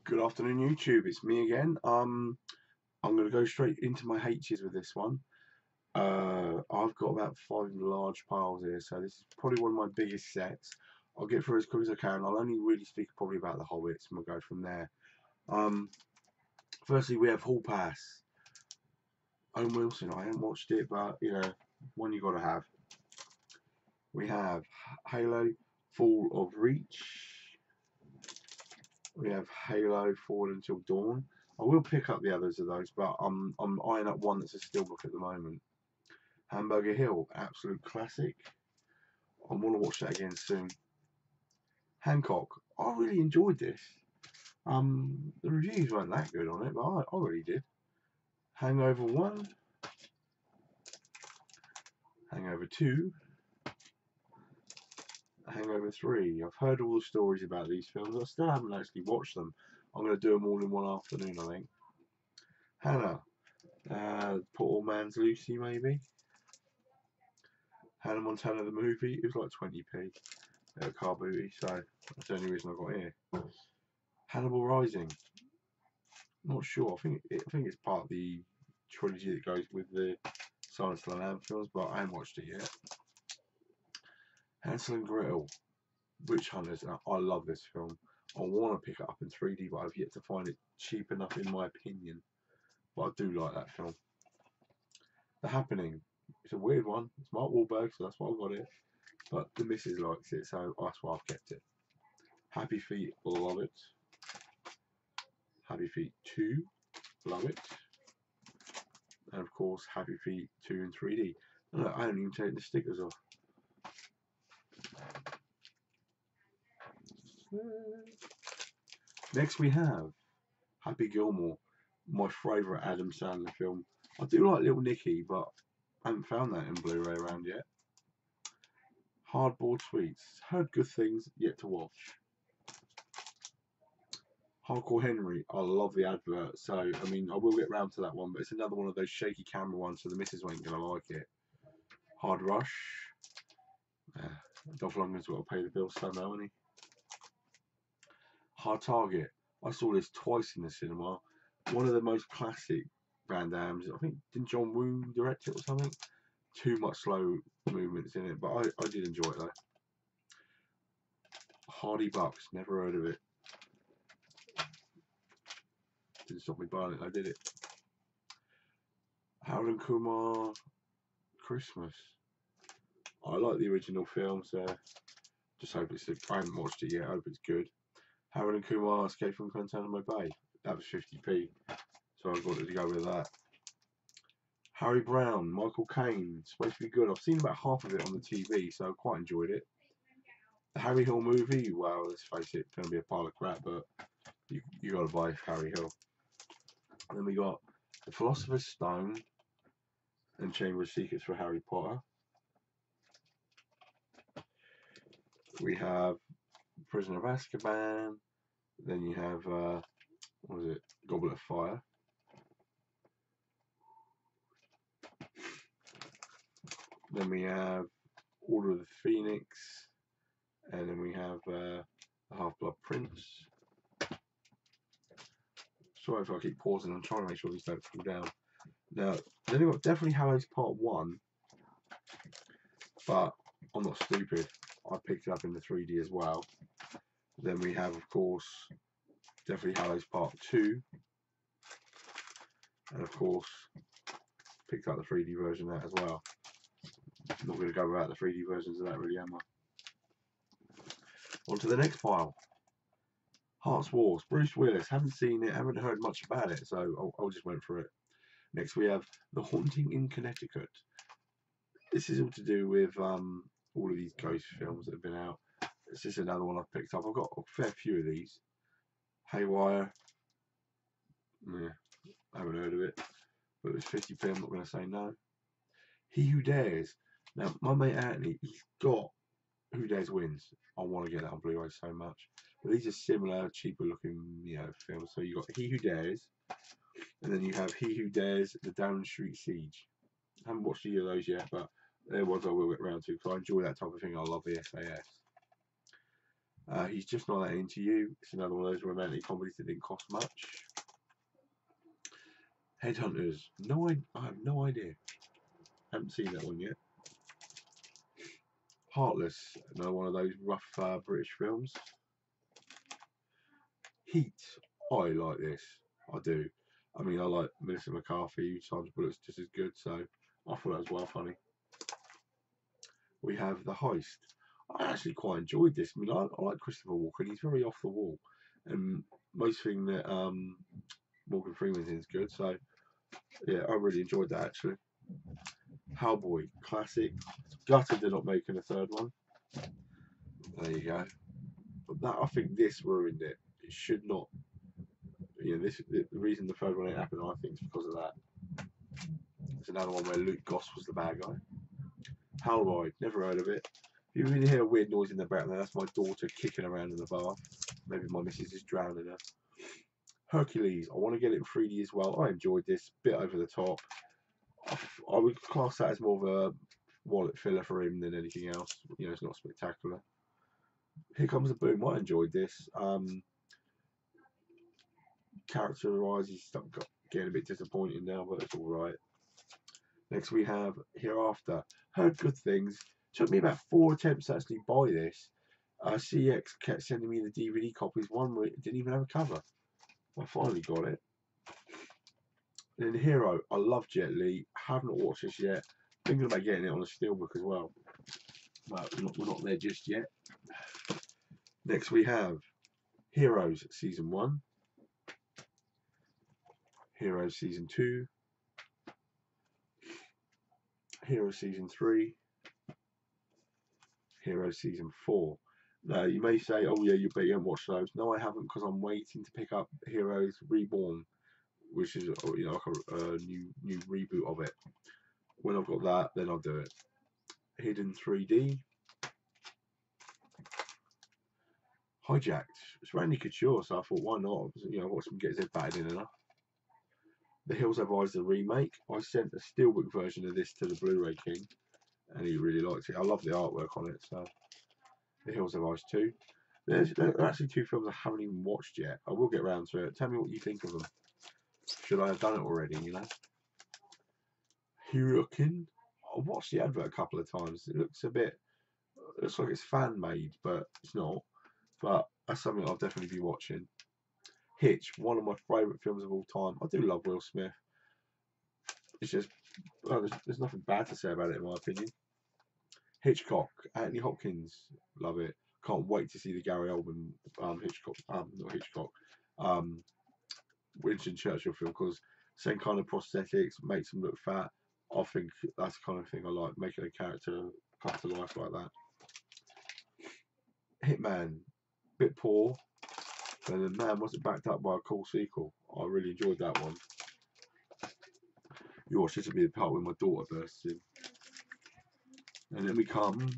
Good afternoon, YouTube. It's me again. I'm going to go straight into my H's with this one. I've got about five large piles here, so this is probably one of my biggest sets. I'll get through as quick as I can. I'll only really speak probably about the Hobbits, and we'll go from there. Um, Firstly, we have Hall Pass. Owen Wilson. I haven't watched it, but one you got to have. We have Halo, Fall of Reach. We have Halo Forward Until Dawn. I will pick up the others of those, but I'm eyeing up one that's a steelbook at the moment. Hamburger Hill, absolute classic. I want to watch that again soon. Hancock, I really enjoyed this. The reviews weren't that good on it, but I really did. Hangover 1, Hangover 2, Hangover 3. I've heard all the stories about these films. I still haven't actually watched them. I'm going to do them all in one afternoon, I think. Hannah, Poor Old Man's Lucy, maybe. Hannah Montana the movie, it was like 20p at Car Booty, so that's the only reason I got here. Hannibal Rising, not sure. I think it's part of the trilogy that goes with the Silence of the Lambs films, but I haven't watched it yet. Hansel and Gretel, Witch Hunters. I love this film. I want to pick it up in 3D, but I've yet to find it cheap enough, in my opinion. But I do like that film. The Happening. It's a weird one. It's Mark Wahlberg, so that's why I got it. But the missus likes it, so that's why I've kept it. Happy Feet, love it. Happy Feet 2, love it. And of course, Happy Feet 2 in 3D. Look, I haven't even taken the stickers off. Next we have Happy Gilmore, my favourite Adam Sandler film. I do like Little Nicky, but I haven't found that in Blu-ray around yet. Hardboiled Sweets, heard good things, yet to watch. Hardcore Henry, I love the advert, so I mean I will get round to that one, but it's another one of those shaky camera ones, so the missus ain't gonna like it. Hard Rush, Dolph Lundgren's got to pay the bills somehow, hasn't he? Hard Target, I saw this twice in the cinema. One of the most classic Van Damme's. I think didn't John Woo direct it or something? Too much slow movements in it, but I did enjoy it though. Hardy Bucks, never heard of it. Didn't stop me buying it, I did it. Harold and Kumar Christmas. I like the original film, so just hope it's. I haven't watched it yet. I hope it's good. Harold and Kumar Escape from Guantanamo Bay. That was 50p, so I got to go with that. Harry Brown, Michael Caine, supposed to be good. I've seen about half of it on the TV, so I quite enjoyed it. The Harry Hill movie, well, let's face it, it's going to be a pile of crap, but you got to buy Harry Hill. And then we got The Philosopher's Stone and Chamber of Secrets for Harry Potter. We have Prisoner of Azkaban. Then you have, what is it? Goblet of Fire. Then we have Order of the Phoenix. And then we have The Half-Blood Prince. Sorry if I keep pausing, I'm trying to make sure these don't fall down. Now, then we've got Deathly Hallows Part 1, but I'm not stupid. I picked it up in the 3D as well. Then we have, of course, Deathly Hallows Part 2, and of course, picked up the 3D version of that as well. I'm not going to go about the 3D versions of that really, am I? On to the next pile. Hearts Wars, Bruce Willis. Haven't seen it, haven't heard much about it, so I'll just went for it. Next we have The Haunting in Connecticut. This is all to do with all of these ghost films that have been out. It's just another one I've picked up. I've got a fair few of these. Haywire. Yeah, I haven't heard of it, but it was 50p. I'm not going to say no. He Who Dares. Now, my mate Anthony, he's got Who Dares Wins. I want to get that on Blu-ray so much. But these are similar, cheaper looking, films. So you got He Who Dares, and then you have He Who Dares: The Downing Street Siege. I haven't watched either of those yet, but they're ones I will get round to because I enjoy that type of thing. I love the SAS. He's Just Not That Into You. It's another one of those romantic comedies that didn't cost much. Headhunters. I have no idea. Haven't seen that one yet. Heartless. Another one of those rough British films. Heat. I like this. I do. I mean, I like Melissa McCarthy. Sandra Bullock's just as good, so I thought that was well funny. We have The Heist. I actually quite enjoyed this. I mean, I like Christopher Walken. He's very off the wall, and most thing that Morgan Freeman's in is good. So yeah, I really enjoyed that actually. Hellboy, classic. Gutted they're not making a third one. There you go. But that, I think this ruined it. It should not. You know, the reason the third one ain't happened, I think, is because of that. There's another one where Luke Goss was the bad guy. Hellboy, never heard of it. If you really hear a weird noise in the background, that's my daughter kicking around in the bath. Maybe my missus is drowning her. Hercules, I want to get it in 3D as well. I enjoyed this, bit over the top. I would class that as more of a wallet filler for him than anything else. You know, it's not spectacular. Here Comes the Boom, I enjoyed this. Character-wise, he's getting a bit disappointing now, but it's alright. Next we have Hereafter. Heard good things. Took me about 4 attempts to actually buy this. CX kept sending me the DVD copies. One didn't even have a cover. I finally got it. And then Hero. I love Jet Li. Haven't watched this yet. Thinking about getting it on a steelbook as well. But we're not there just yet. Next we have Heroes Season 1. Heroes Season 2. Heroes Season 3. Heroes Season 4. Now, you may say, oh yeah, you haven't watched those. No, I haven't, because I'm waiting to pick up Heroes Reborn, which is like a new reboot of it. When I've got that, then I'll do it. Hidden 3D. Hijacked. It's Randy Couture, so I thought, why not? You know, watch him get his head battered in enough. The Hills Have Eyes, the remake. I sent a steelbook version of this to the Blu-ray King, and he really liked it. I love the artwork on it, so. The Hills Have Eyes 2. There are actually 2 films I haven't even watched yet. I will get around to it. Tell me what you think of them. Should I have done it already, you know? Hurricane. I watched the advert a couple of times. It looks like it's fan made, but it's not. But that's something I'll definitely be watching. Hitch, one of my favourite films of all time. I do love Will Smith. It's just, there's nothing bad to say about it in my opinion. Hitchcock, Anthony Hopkins, love it. Can't wait to see the Gary Oldman Winston Churchill film, because same kind of prosthetics, makes them look fat. I think that's the kind of thing I like, making a character come to life like that. Hitman, bit poor, but the man wasn't backed up by a cool sequel. I really enjoyed that one. You watch this will be the part where my daughter bursts in. And then we come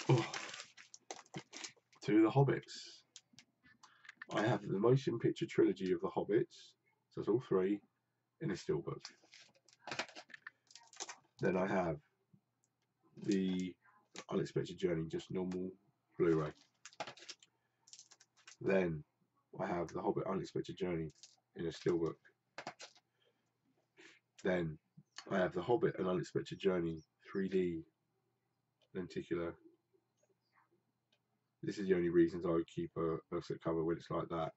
to The Hobbits. I have the motion picture trilogy of The Hobbits, so it's all 3 in a steelbook. Then I have the Unexpected Journey, just normal Blu-ray. Then I have The Hobbit Unexpected Journey in a steelbook. Then I have The Hobbit and Unexpected Journey 3D lenticular. This is the only reasons I would keep a set cover when it's like that.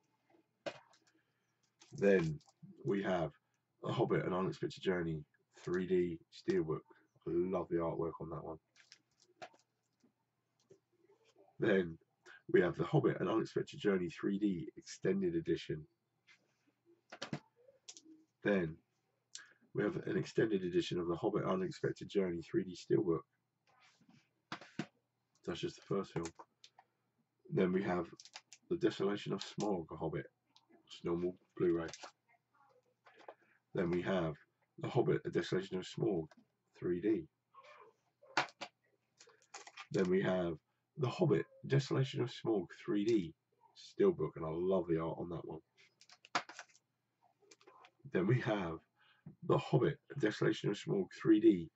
Then we have The Hobbit and Unexpected Journey 3D steelbook. I love the artwork on that one. Then we have The Hobbit and Unexpected Journey 3D extended edition. Then we have an extended edition of The Hobbit Unexpected Journey 3D steelbook. That's just the first film. Then we have The Desolation of Smaug, a Hobbit, just normal Blu-ray. Then we have The Hobbit, The Desolation of Smaug 3D. Then we have The Hobbit, Desolation of Smaug 3D steelbook, and I love the art on that one. Then we have The Hobbit, Desolation of Smaug 3D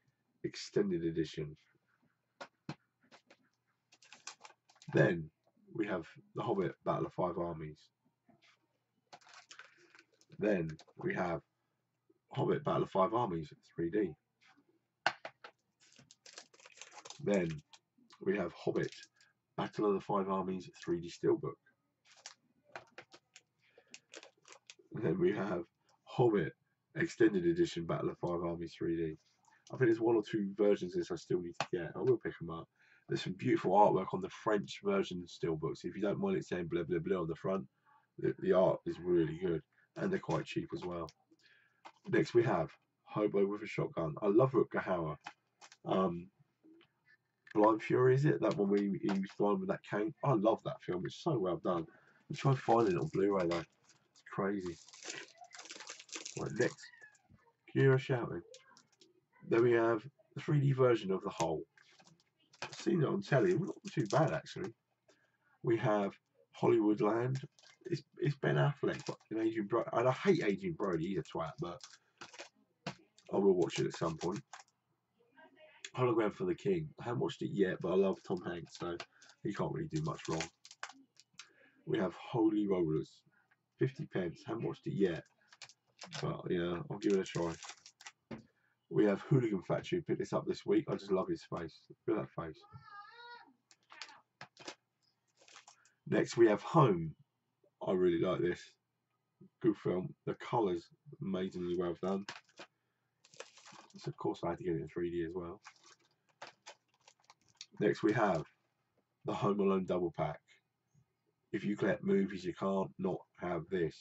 extended edition. Then we have The Hobbit, Battle of Five Armies. Then we have Hobbit, Battle of Five Armies 3D. Then we have Hobbit, Battle of the Five Armies 3D Steelbook. And then we have Hobbit, Extended Edition, Battle of Five Armies 3D. I think there's one or two versions of this I still need to get. I will pick them up. There's some beautiful artwork on the French version steelbooks. If you don't mind it saying blah blah blah on the front, the art is really good, and they're quite cheap as well. Next we have Hobo with a Shotgun. I love Rutger Hauer. Blind Fury, is it? That one where he was flying with that cane? I love that film. It's so well done. I'm trying to find it on Blu-ray though. It's crazy. Right, next. Kira shouting. Then we have the 3D version of The Hole. I've seen it on telly. Not too bad actually. We have Hollywoodland. It's Ben Affleck and Adrian Brody. And I hate Adrian Brody. He's a twat, but I will watch it at some point. Hologram for the King. I haven't watched it yet, but I love Tom Hanks, so he can't really do much wrong. We have Holy Rollers. 50p. Haven't watched it yet, but yeah, I'll give it a try. We have Hooligan Factory. Picked this up this week. I just love his face. Look at that face. Next we have Home. I really like this. Good film. The colours amazingly well done. So of course I had to get it in 3D as well. Next we have the Home Alone double pack. If you collect movies, you can't not have this.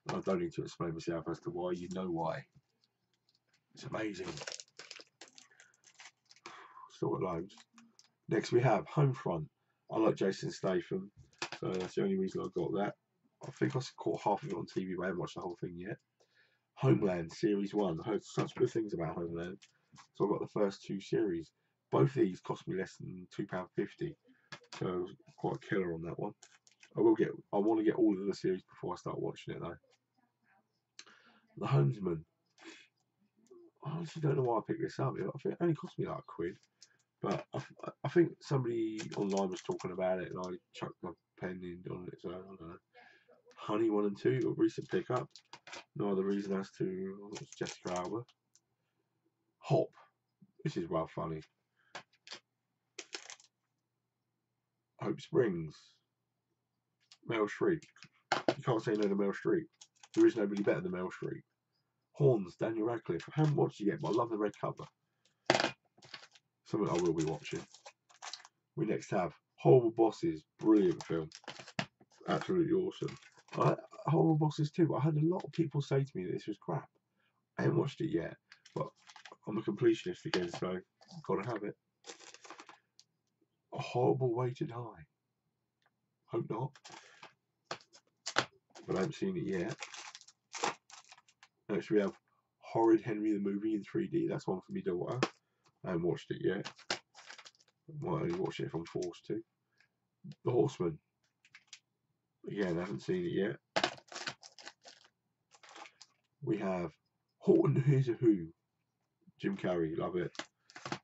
I don't need to explain myself as to why. You know why. It's amazing. Still got loads. Next we have Homefront. I like Jason Statham, so that's the only reason I got that. I think I caught half of it on TV, but I haven't watched the whole thing yet. Homeland Series 1. I heard such good things about Homeland, so I got the first two series. Both of these cost me less than £2.50, so I was quite a killer on that one. I want to get all of the series before I start watching it though. The Homesman. I honestly don't know why I picked this up. I think it only cost me like £1, but I think somebody online was talking about it, and I chucked my pen in on it. So I don't know. Honey 1 and 2, a recent pickup. No other reason as to it's Jessica Alba. Hop. This is well funny. Hope Springs. Meryl Streep. You can't say no to Meryl Streep. There is nobody better than Meryl Streep. Horns, Daniel Radcliffe. I haven't watched it yet, but I love the red cover. Something I will be watching. We next have Horrible Bosses. Brilliant film. Absolutely awesome. Horrible Bosses 2. I had a lot of people say to me that this was crap. I haven't watched it yet, but I'm a completionist again, so I've got to have it. A Horrible Way to Die. Hope not. But I haven't seen it yet. Next we have Horrid Henry the Movie in 3D. That's one for me daughter. I haven't watched it yet. I might only watch it if I'm forced to. The Horseman. Again, I haven't seen it yet. We have Horton Hears a Who. Jim Carrey, love it.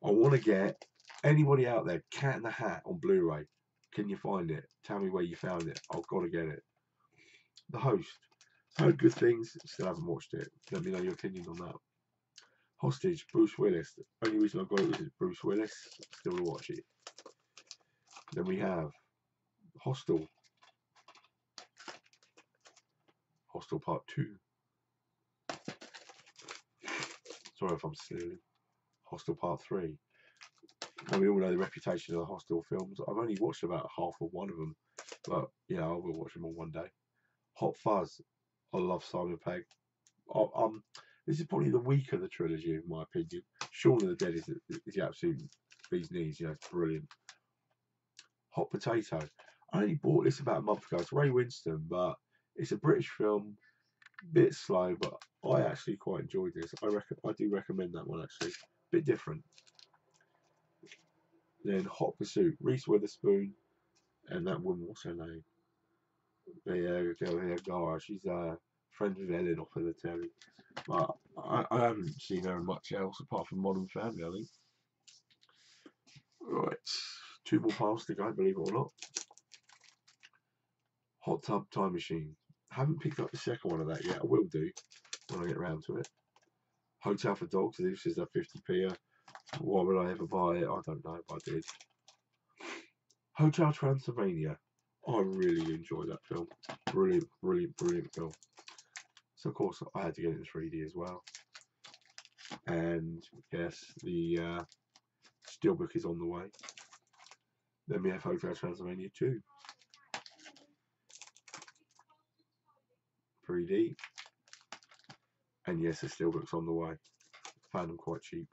I want to get anybody out there, Cat in the Hat on Blu-ray. Can you find it? Tell me where you found it. I've got to get it. The Host. Heard good things, still haven't watched it. Let me know your opinion on that. Hostage, Bruce Willis. The only reason I got it is Bruce Willis. Still to watch it. Then we have Hostel. Hostel Part 2. Sorry if I'm silly. Hostel Part 3. And we all know the reputation of the Hostel films. I've only watched about half of one of them, but yeah, I will watch them all one day. Hot Fuzz. I love Simon Pegg. This is probably the weaker of the trilogy, in my opinion. Shaun of the Dead is the absolute bee's knees. You know, it's brilliant. Hot Potato. I only bought this about a month ago. It's Ray Winston, but it's a British film. Bit slow, but I actually quite enjoyed this. I do recommend that one actually. Bit different. Then Hot Pursuit. Reese Witherspoon and that woman. What's her name? The girl here, Gara. She's friends with Ellen off of the telly. But I haven't seen her in much else apart from Modern Family, I think. Right, 2 more piles to go, believe it or not. Hot Tub Time Machine. Haven't picked up the second one of that yet. I will do when I get around to it. Hotel for Dogs. This is a 50p. Why would I ever buy it? I don't know, but I did. Hotel Transylvania. I really enjoyed that film. Brilliant, brilliant, brilliant film. So of course I had to get it in 3D as well. And yes, the steelbook is on the way. Then we have Hotel Transylvania 2. 3D. And yes, the steelbook's on the way. Found them quite cheap.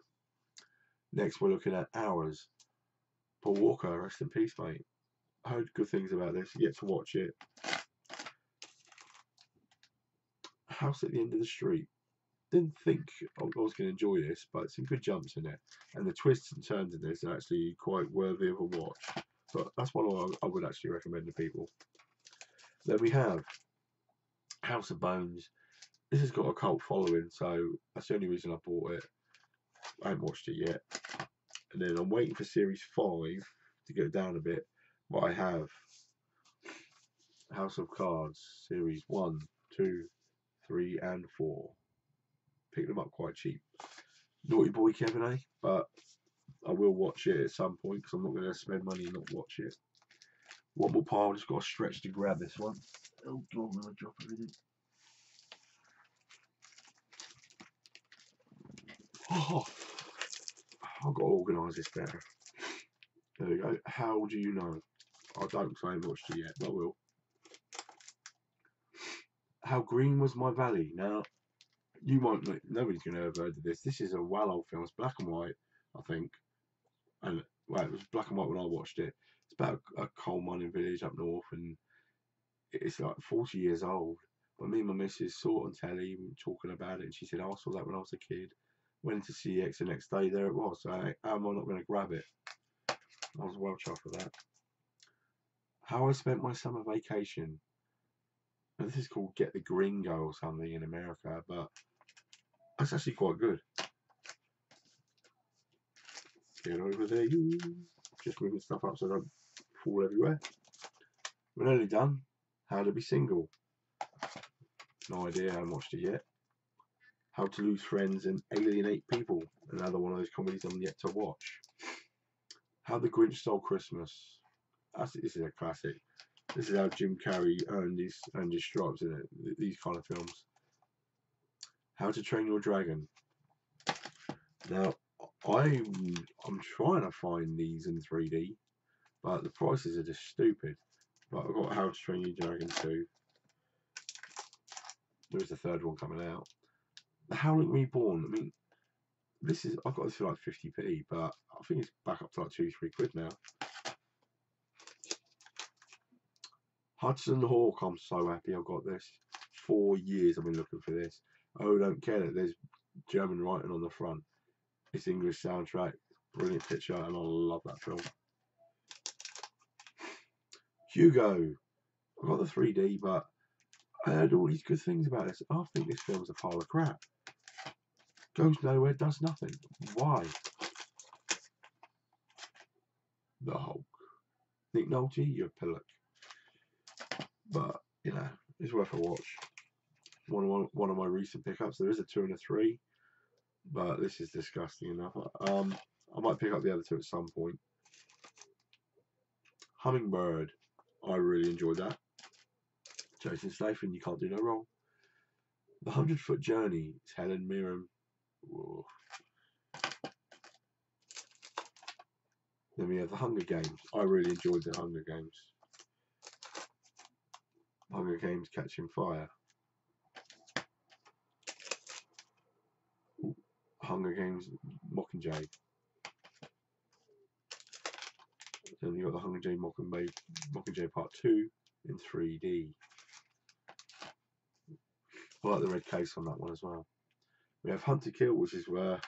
Next we're looking at Hours. Paul Walker, rest in peace, mate. I heard good things about this. Yet to watch it. House at the End of the Street. Didn't think I was going to enjoy this, but some good jumps in it. And the twists and turns in this are actually quite worthy of a watch. But that's one I would actually recommend to people. Then we have House of Bones. This has got a cult following, so that's the only reason I bought it. I haven't watched it yet. And then I'm waiting for Series 5 to go down a bit. But I have House of Cards, Series 1, 2, 3 and 4. Picked them up quite cheap. Naughty boy Kevin A, but I will watch it at some point because I'm not going to spend money and not watch it. One more pile, just got to stretch to grab this one. Oh, I'm going to drop everything. Oh, I've got to organise this better. There we go. How do you know? I don't, because I haven't watched it yet, but I will. How Green Was My Valley. Now, you might not, nobody's going to have heard of this. This is a well old film. It's black and white, I think. And, well, it was black and white when I watched it. It's about a coal mining village up north, and it's like 40 years old. But me and my missus saw it on telly, we were talking about it, and she said, oh, I saw that when I was a kid. Went into CX the next day, there it was. So how am I not going to grab it? I was well chuffed with that. How I Spent My Summer Vacation. Now, this is called Get the Gringo or something in America, but that's actually quite good. Get over there, you. Just moving stuff up so I don't fall everywhere. We're nearly done. How to Be Single. No idea, I haven't watched it yet. How to Lose Friends and Alienate People. Another one of those comedies I'm yet to watch. How the Grinch Stole Christmas. This is a classic. This is how Jim Carrey earned his stripes in it. These kind of films. How to Train Your Dragon. Now, I'm trying to find these in 3D, but the prices are just stupid. But I've got How to Train Your Dragon 2. There's the third one coming out. The Howling Reborn. I mean, I've got this for like 50p, but I think it's back up to like £2-3 now. Hudson Hawk. I'm so happy I've got this. 4 years I've been looking for this. Oh, don't care that there's German writing on the front. It's English soundtrack. Brilliant picture, and I love that film. Hugo. I got the 3D, but I heard all these good things about this. I think this film's a pile of crap. Goes nowhere, does nothing. Why? The Hulk. Nick Nolte, you're a pillock. But, you know, it's worth a watch. One of my recent pickups. There is a 2 and a 3, but this is disgusting enough. I might pick up the other 2 at some point. Hummingbird. I really enjoyed that. Jason Statham, you can't do no wrong. The 100-Foot Journey. It's Helen Mirren. Whoa. Then we have The Hunger Games. I really enjoyed The Hunger Games. Hunger Games Catching Fire. Ooh. Hunger Games Mockingjay. Then you got The Hunger Games Mockingjay Part 2 in 3D. I like the red case on that one as well. We have Hunt to Kill, which is where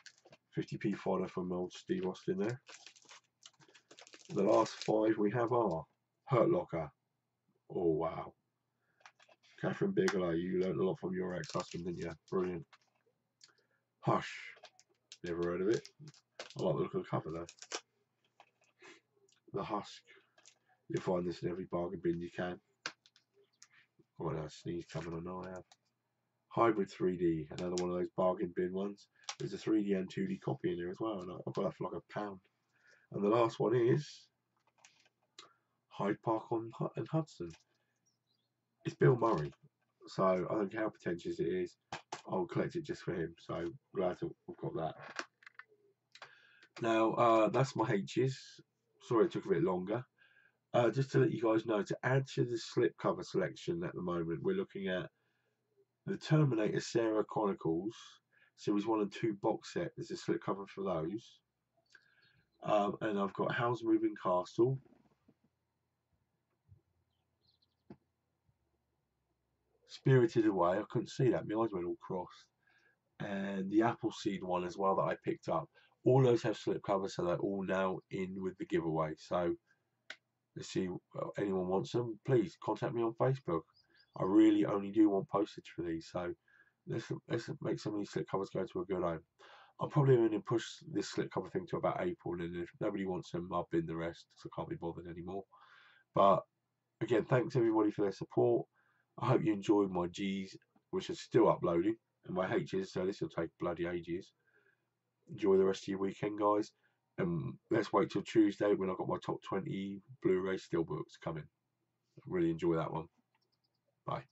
50p fodder from old Steve Austin there. The last 5 we have are Hurt Locker. Oh wow. Catherine Bigelow, you learned a lot from your ex-husband, didn't you? Brilliant. Hush. Never heard of it. I like the look of the cover though. The Husk. You'll find this in every bargain bin you can. Oh, no, sneeze coming on. Oh, I have. Hybrid 3D, another one of those bargain bin ones. There's a 3D and 2D copy in there as well, and I've got that for like £1. And the last one is Hyde Park and Hudson. It's Bill Murray, so I don't care how pretentious it is. I'll collect it just for him. So glad to have got that. Now that's my H's. Sorry it took a bit longer. Just to let you guys know, to add to the slipcover selection at the moment, we're looking at the Terminator Sarah Chronicles Series 1 and 2 box set. There's a slipcover for those. And I've got Howl's Moving Castle. Spirited Away. I couldn't see that. My eyes went all crossed. And the Appleseed one as well that I picked up. All those have slipcovers, so they're all now in with the giveaway. So let's see, anyone wants them, please contact me on Facebook. I really only do want postage for these, so let's make some of these slipcovers go to a good home. I'm probably going to push this slipcover thing to about April, and if nobody wants them, I'll bin the rest, so I can't be bothered anymore. But again, thanks everybody for their support. I hope you enjoyed my G's, which is still uploading, and my H's, so this will take bloody ages. Enjoy the rest of your weekend, guys. Let's wait till Tuesday when I've got my top 20 Blu-ray steelbooks coming. Really enjoy that one. Bye.